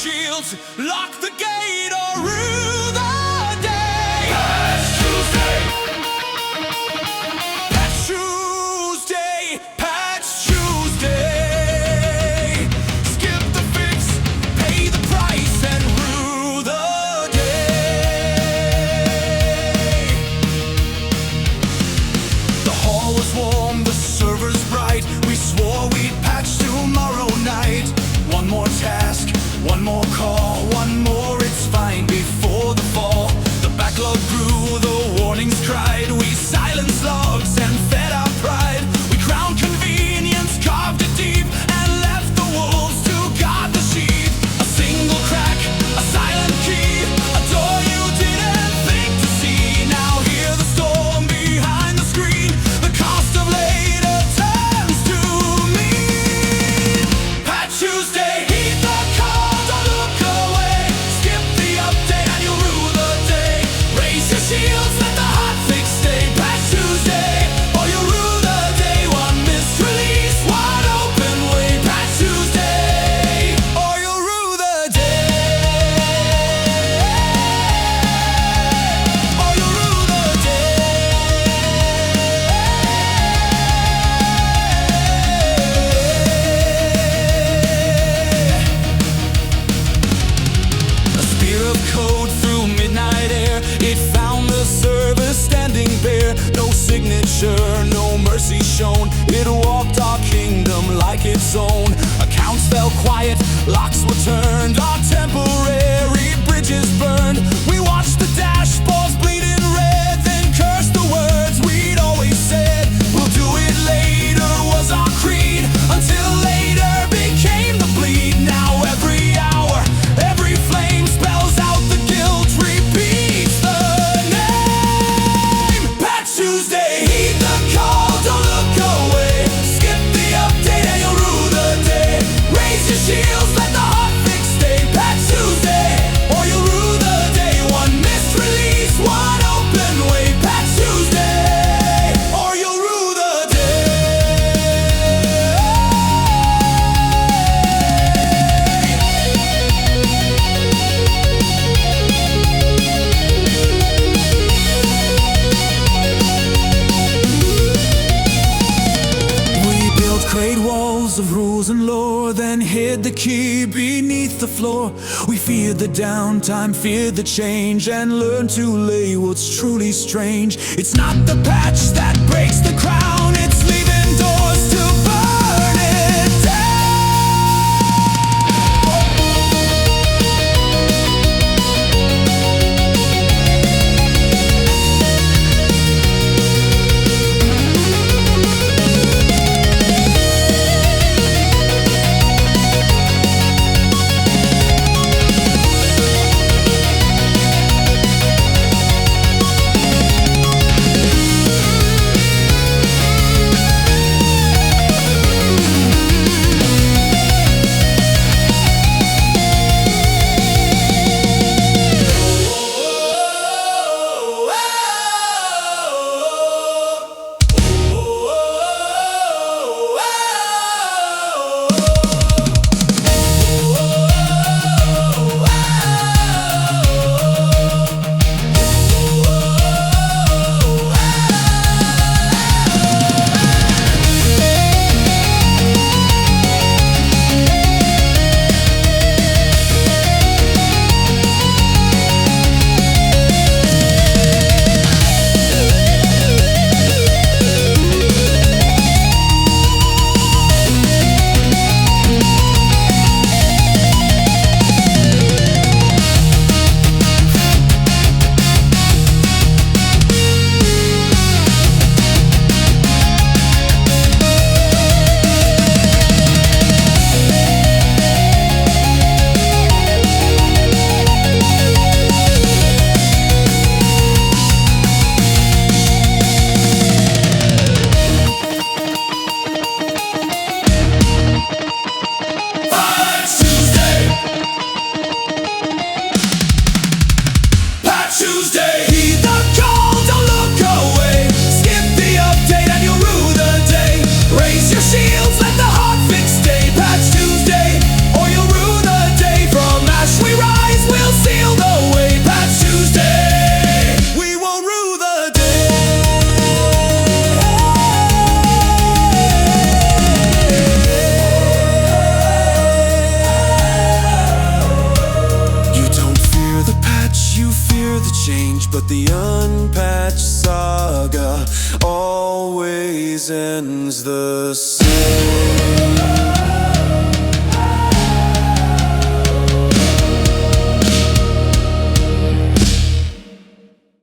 shields, lock the gate, or rue the day. Patch Tuesday. Patch Tuesday. Patch Tuesday. Skip the fix, pay the price, and rue the day. The hall was warm, the servers bright. We swore we'd patch tomorrow night. One more task, one more call, one more, it's fine before the fall. The backlog grew, the warnings cried. We silenced logs and fed our pride. We crowned convenience, carved it deep, and left the wolves to guard the sheep. A single crack, a silent key, a door you didn't think to see. Now hear the storm behind the screen. The cost of later turns to mean. Patch Tuesday. Shields, let the hot fix stay. Patch Tuesday, or you'll rue the day. One missed release, wide open way. Patch Tuesday, or you'll rue the day. Or you'll rue the day. A spear of code through midnight air. It found the server standing bare. No signature, no mercy shown. It walked our kingdom like its own. Accounts fell quiet, locks were turned. Our temporary bridges burned. We watched the dashboards bleeding red, then cursed the words we'd always said. We'll do it later was our creed, until later became the bleed. Now every hour, every flame spells out the guilt, repeats the Tuesday, heed the call, don't look away. Skip the update and you'll rue the day. Raise your shields, let the hot fix stay. Patch Tuesday, or you'll rue the day. One missed release, one open way. Patch Tuesday, or you'll rue the Great walls of rules and lore, then hid the key beneath the floor. We feared the downtime, feared the change, and learned to lay what's truly strange. It's not the patch that breaks the crown, it's leaving doors to burn it down. always ends the same.